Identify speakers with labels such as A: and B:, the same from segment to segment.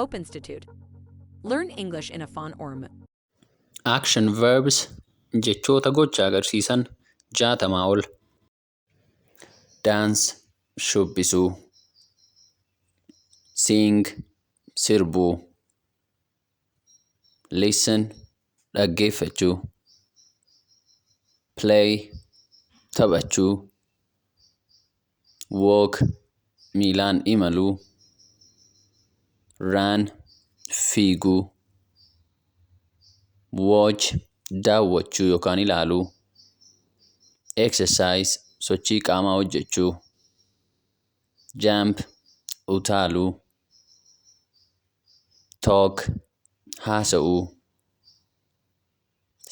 A: Hope Institute. Learn English in Afaan Oromoo.
B: Action verbs jechoota gocha agarsiisan 60 ol. Dance shubbisuu. Sing sirbuu. Listen dhaggeeffachuu. Play taphachuu. Walk miilaan imaluu. Run fiiguu. Watch daawwachuu yookaan ilaaluu. Exercise sochii qaamaa hojjechuu. Jump utaaluu. Talk haasa'uu.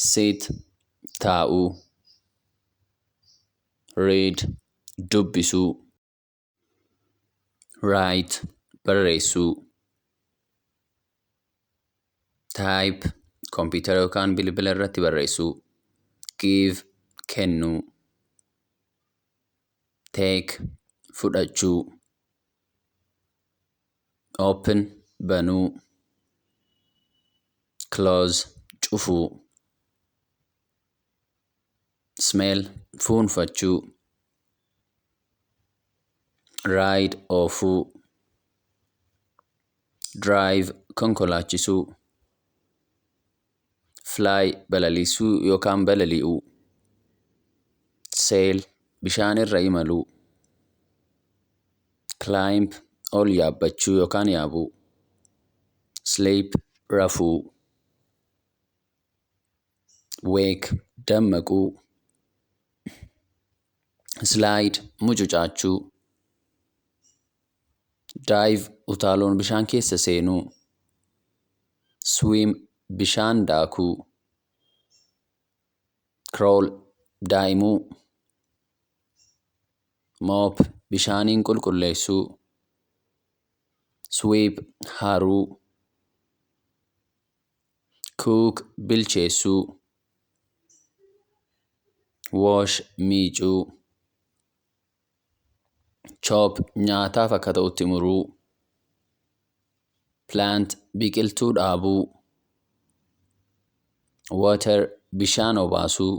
B: Sit taa'uu. Read dubbisuu. Write barreessuu. Type kompiitara yookaan bilbila irratti barreessuu. Give kennuu. Take fudhachuu. Open banuu. Close cufuu. Smell fuunfachuu. Ride oofuu. Drive konkolaachisuu. Fly balaliisuu yookaan balali'uu. Sail bishaan irra imaluu. Climb ol yaabbachuu yookaan yaabuu. Sleep rafuu. Wake dammaquu. Slide mucucaachuu. Dive utaaluun bishaan keessa seenuu. Swim bishaan daakuu. Crawl daa'imuu. Mop bishaaniin qulqulleessuu. Sweep haruu. Cook bilcheessuu. Wash miicuu. Chop nyaataaf akka ta'utti muruu. Plant biqiltuu dhaabuu. Water bishaan obaasuu.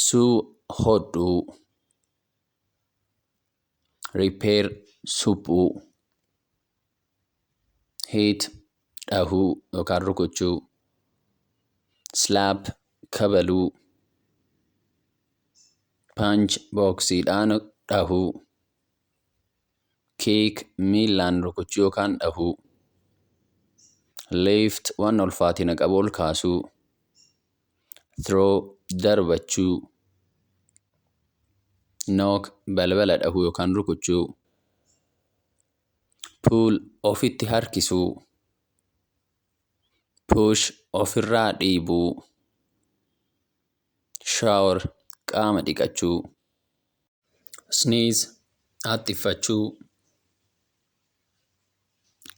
B: Sew hodhuu. Repair suphuu. Hit dhahuu yookaan rukuchuu. Slap kabaluu. Punch boksiidhaan dhahuu. Kick miilaan rukuchuu yookaan dhahuu. Lift waan ulfaatina qabu ol kaasuu. Throw darbachuu. Knock balbala dhahuu yookaan rukuchuu. Pull ofitti harkisuu. Push ofirraa dhiibuu. Shower qaama dhiqachuu. Sneeze haxxiffachuu.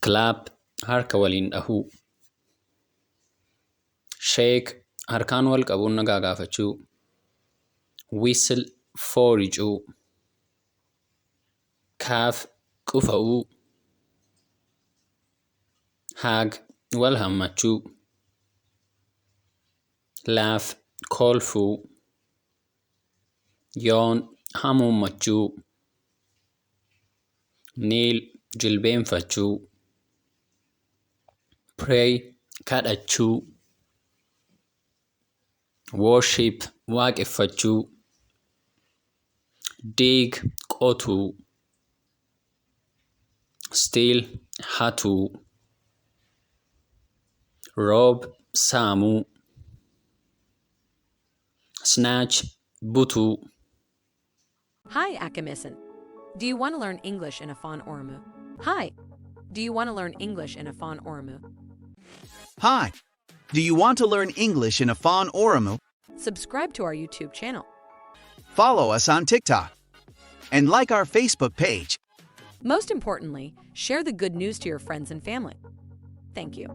B: Clap harka waliin dhahuu. Shake harkaan wal qabuun nagaa gaafachuu. Whistle fooricuu. Cough qufa'uu. Hug wal hammachuu. Laugh kolfuu. Yawn hamuummachuu. Kneel jilbeenfachuu. Pray kadhachuu. Worship waaqeffachuu. Dig qotuu. Steal hatuu. Rob saamuu. Snatch butuu.
A: Hi, Agarsiisan. Do you want to learn English in Afaan Oromoo? Hi. Do you want to learn English in Afaan Oromoo?
C: Hi. Do you want to learn English in Afaan Oromoo?
A: Subscribe to our YouTube channel.
C: Follow us on TikTok. And like our Facebook page.
A: Most importantly, share the good news to your friends and family. Thank you.